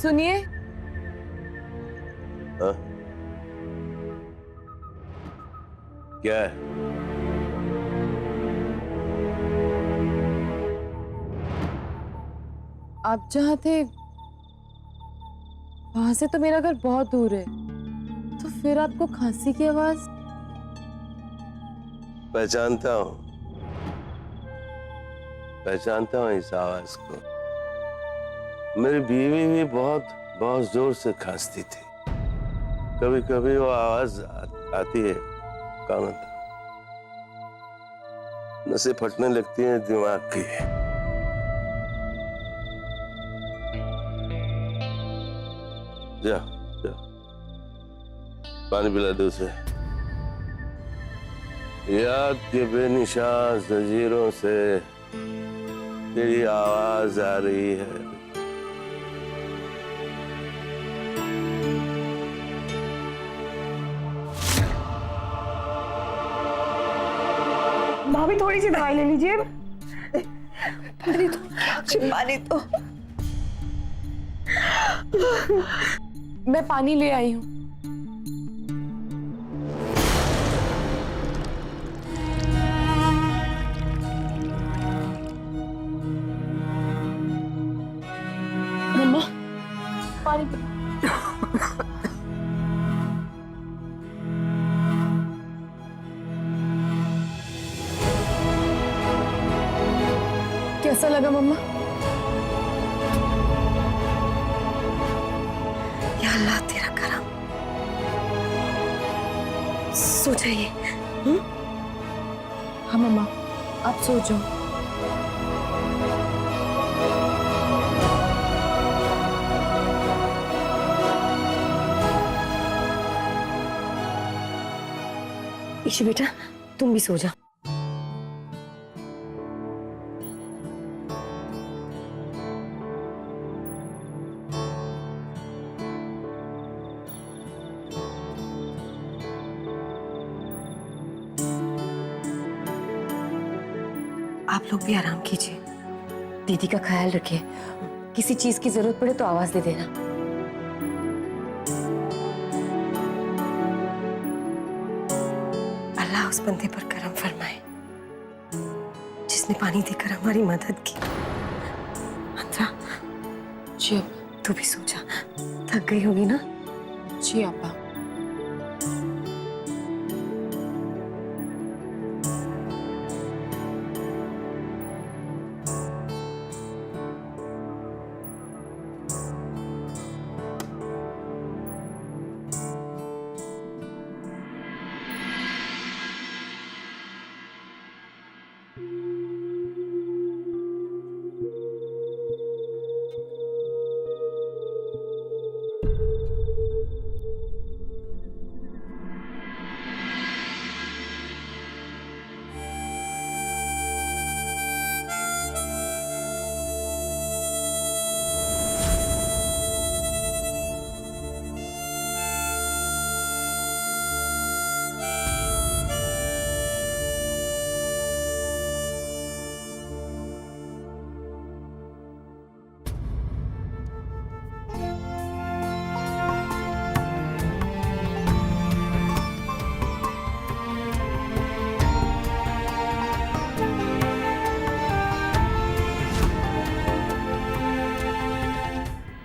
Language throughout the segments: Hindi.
सुनिए। हाँ? क्या है? आप जहाँ थे वहां से तो मेरा घर बहुत दूर है, तो फिर आपको खांसी की आवाज? पहचानता हूँ, पहचानता हूँ इस आवाज को। मेरी बीवी भी बहुत बहुत जोर से खांसती थी। कभी कभी वो आवाज आती है, कौन होता, नसें फटने लगती हैं दिमाग की। जा जा, पानी पिला दो उसे। याद के बेनिशान जंजीरों से तेरी आवाज आ रही है। भाभी थोड़ी सी दवाई ले लीजिए। पानी तो, पानी तो। मैं पानी ले आई हूँ। मम्मा, पानी पी। कैसा लगा मम्मा? या अल्लाह तेरा करम। सो जाइए। हाँ मम्मा, आप सो जाओ। ईशु बेटा, तुम भी सो जा। आप लोग भी आराम कीजिए। दीदी का ख्याल रखिए। किसी चीज की जरूरत पड़े तो आवाज दे देना। अल्लाह उस बंदे पर करम फरमाए जिसने पानी देकर हमारी मदद की। अंतरा, जी तू भी सो जा। थक गई होगी ना? जी आपा।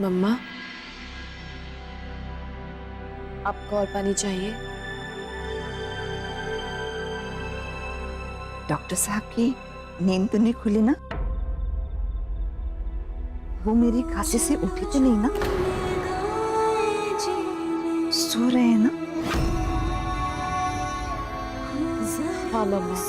मम्मा, आपको और पानी चाहिए? डॉक्टर साहब की नींद तो नहीं खुली ना? वो मेरी खांसी से उठी तो नहीं ना? सो रहे हैं ना? हाँ मम्मा।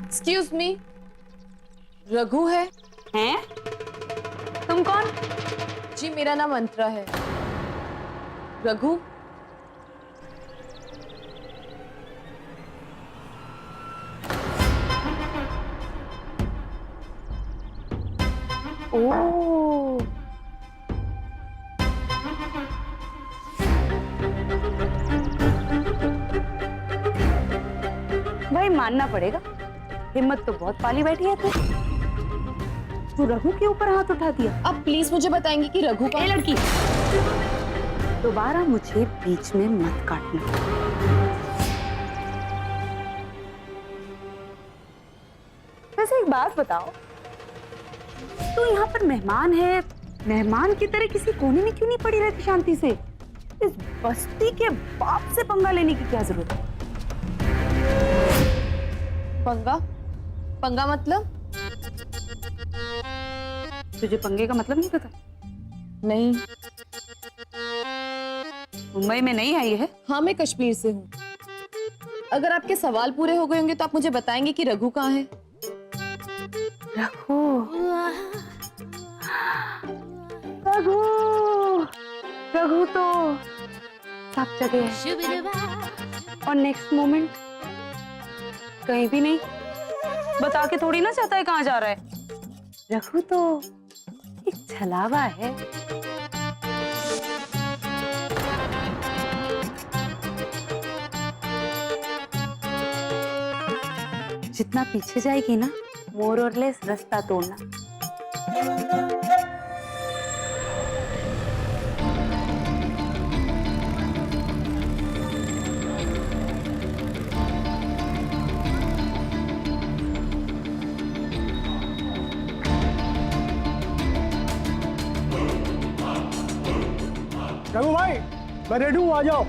एक्सक्यूज मी, रघु है? हैं? तुम कौन? जी मेरा नाम अंतरा है। रघु? ओह, भाई मानना पड़ेगा, हिम्मत तो बहुत पाली बैठी है तू रघु के ऊपर हाथ उठा दिया। आप प्लीज मुझे बताएंगे कि रघु का ए लड़की, दोबारा मुझे बीच में मत काटना। वैसे एक बात बताओ, तू यहाँ पर मेहमान है, मेहमान की तरह किसी कोने में क्यों नहीं पड़ी रहती शांति से? इस बस्ती के बाप से पंगा लेने की क्या जरूरत है? पंगा? पंगा मतलब? तुझे पंगे का मतलब नहीं पता? नहीं। मुंबई में नहीं आई है? हाँ मैं कश्मीर से हूँ। अगर आपके सवाल पूरे हो गए होंगे तो आप मुझे बताएंगे कि रघु कहाँ है? रघु, रघु, रघु तो सब जगह है और नेक्स्ट मोमेंट कहीं भी नहीं। बता के थोड़ी ना चाहता है कहाँ जा रहा है। रघु तो एक छलावा है। जितना पीछे जाएगी ना, मोर और लेस रास्ता तोड़ना। रघु भाई, मैं रेडी हूँ, आ जाओ।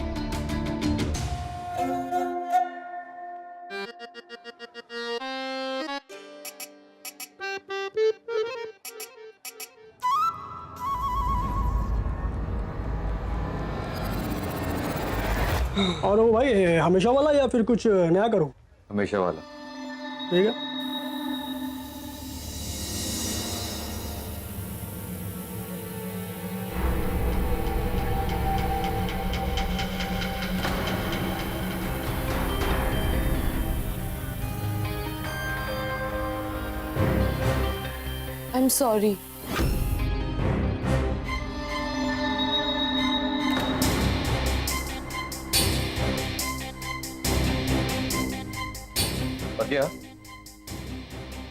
और रघु भाई, हमेशा वाला या फिर कुछ नया करूँ? हमेशा वाला। ठीक है। I am sorry. और क्या?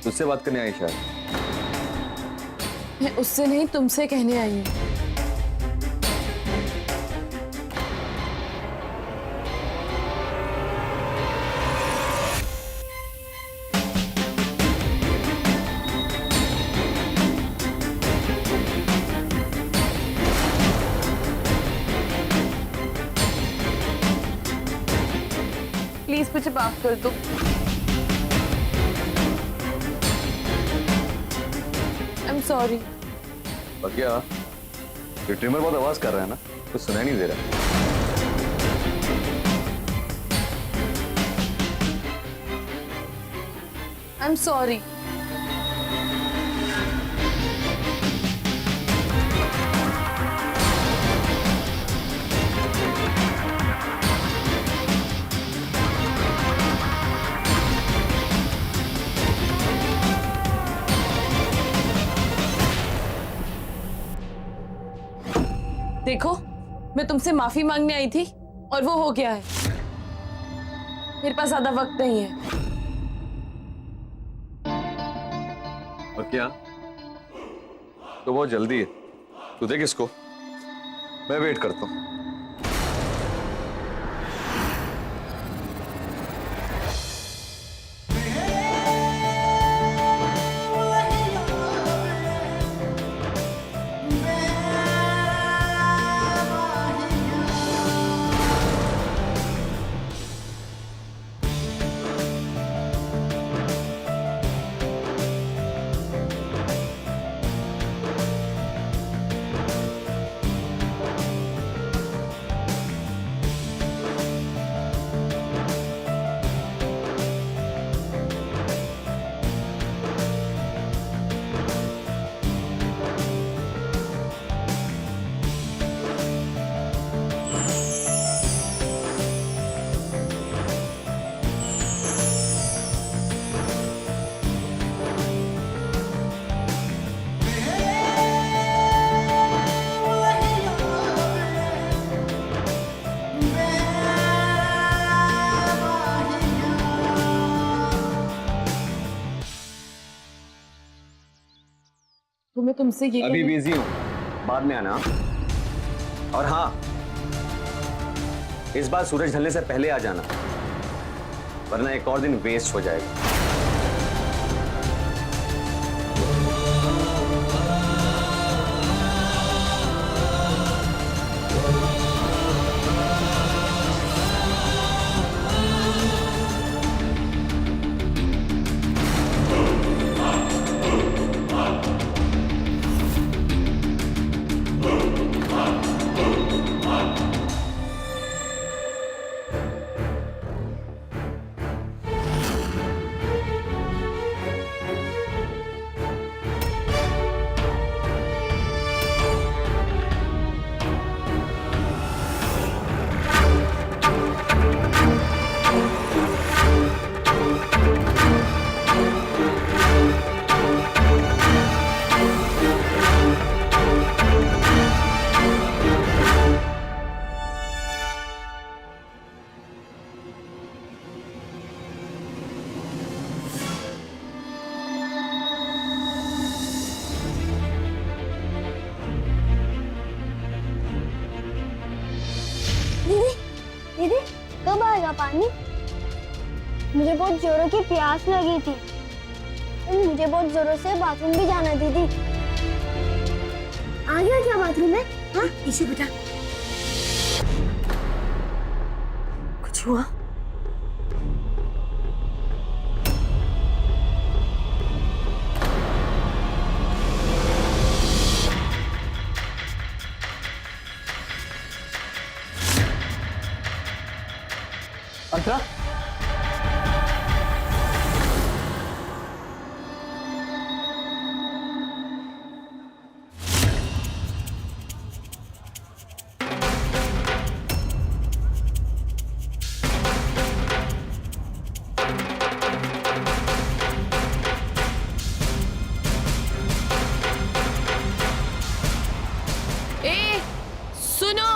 तुझसे बात करने आई शायद? मैं उससे नहीं तुमसे कहने आई हूँ। प्लीज मुझे माफ कर दो। I am sorry. और क्या? ये ट्रिमर बहुत आवाज कर रहा है ना, कुछ सुनाई नहीं दे रहा। I am sorry. देखो, मैं तुमसे माफी मांगने आई थी और वो हो गया है। मेरे पास ज्यादा वक्त नहीं है। और क्या? तो बहुत जल्दी है। तू देख इसको, मैं वेट करता हूँ। तुमसे ये अभी बिजी हूँ, बाद में आना। और हाँ, इस बार सूरज ढलने से पहले आ जाना, वरना एक और दिन वेस्ट हो जाएगा। दीदी कब आएगा पानी? मुझे बहुत जोरों की प्यास लगी थी। मुझे बहुत जोरों से बाथरूम भी जाना है दीदी। आ गया क्या बाथरूम में? हाँ ईशु बेटा, कुछ हुआ? अंतरा, ए सुनो,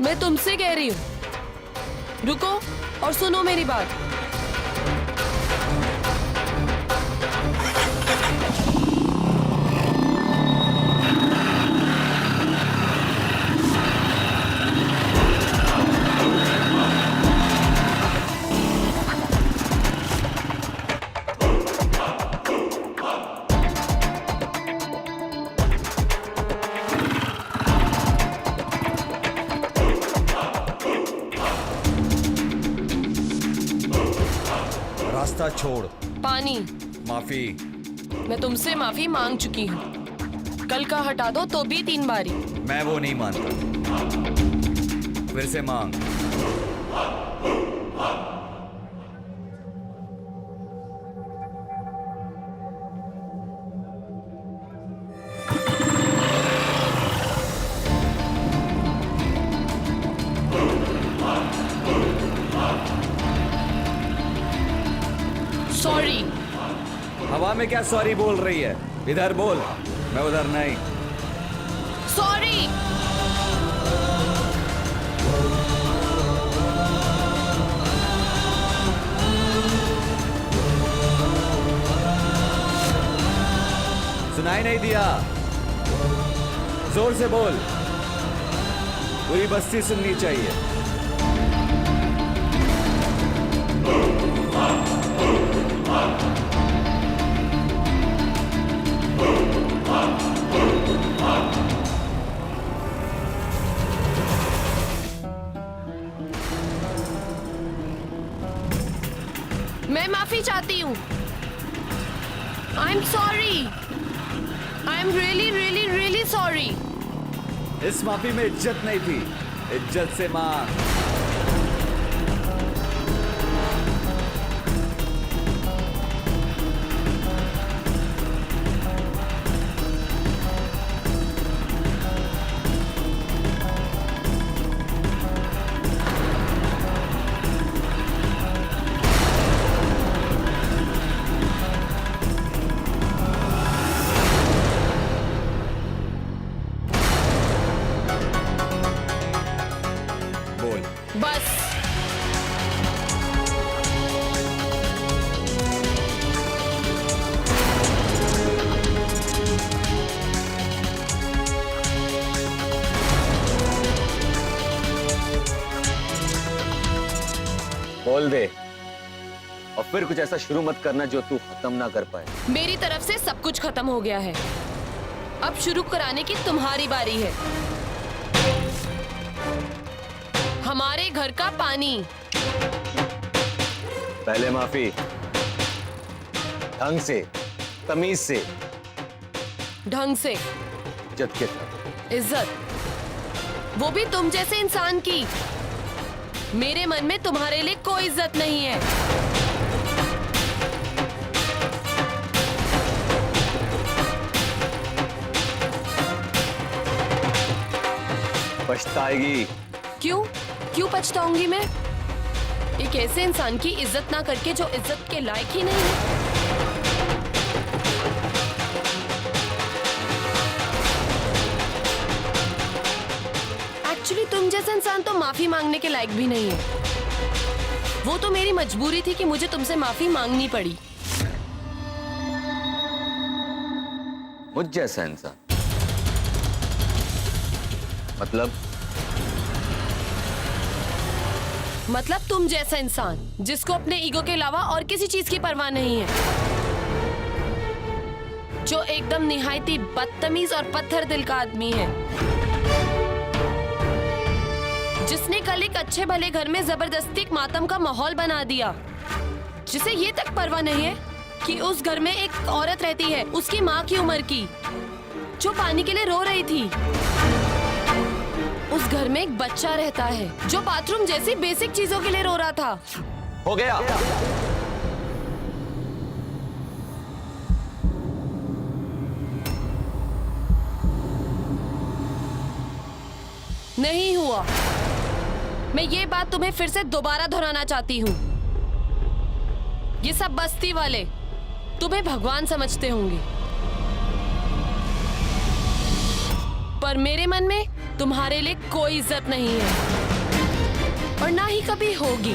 मैं तुमसे कह रही हूं, रुको और सुनो मेरी बात। रास्ता छोड़। पानी। माफी। मैं तुमसे माफी मांग चुकी हूँ। कल का हटा दो तो भी 3 बारी। मैं वो नहीं मानता, फिर से मांग। सॉरी। हवा में क्या सॉरी बोल रही है? इधर बोल, मैं उधर नहीं। सॉरी। सुनाई नहीं दिया? जोर से बोल, पूरी बस्ती सुननी चाहिए। मैं माफी चाहती हूँ। I am sorry. I am really really really sorry. इस माफी में इज्जत नहीं थी, इज्जत से मांग। बोल दे, और फिर कुछ ऐसा शुरू मत करना जो तू खत्म ना कर पाए। मेरी तरफ से सब कुछ खत्म हो गया है, अब शुरू कराने की तुम्हारी बारी है। हमारे घर का पानी। पहले माफी, ढंग से, तमीज से, ढंग से, इज्जत के साथ। इज्जत, वो भी तुम जैसे इंसान की। मेरे मन में तुम्हारे लिए कोई इज्जत नहीं है। पछताएगी। क्यों क्यों पछताऊंगी मैं? एक ऐसे इंसान की इज्जत ना करके जो इज्जत के लायक ही नहीं है। एक्चुअली तुम जैसा इंसान तो माफी मांगने के लायक भी नहीं है। वो तो मेरी मजबूरी थी कि मुझे तुमसे माफी मांगनी पड़ी। मुझ जैसा इंसान मतलब तुम जैसा इंसान जिसको अपने ईगो के अलावा और किसी चीज की परवाह नहीं है, जो एकदम निहायती बदतमीज और पत्थर दिल का आदमी है, जिसने कल एक अच्छे भले घर में जबरदस्ती एक मातम का माहौल बना दिया, जिसे ये तक परवाह नहीं है कि उस घर में एक औरत रहती है उसकी माँ की उम्र की, जो पानी के लिए रो रही थी। उस घर में एक बच्चा रहता है जो बाथरूम जैसी बेसिक चीजों के लिए रो रहा था। हो गया। नहीं हुआ। मैं ये बात तुम्हें फिर से दोबारा दोहराना चाहती हूँ। ये सब बस्ती वाले तुम्हें भगवान समझते होंगे, पर मेरे मन में तुम्हारे लिए कोई इज्जत नहीं है और ना ही कभी होगी।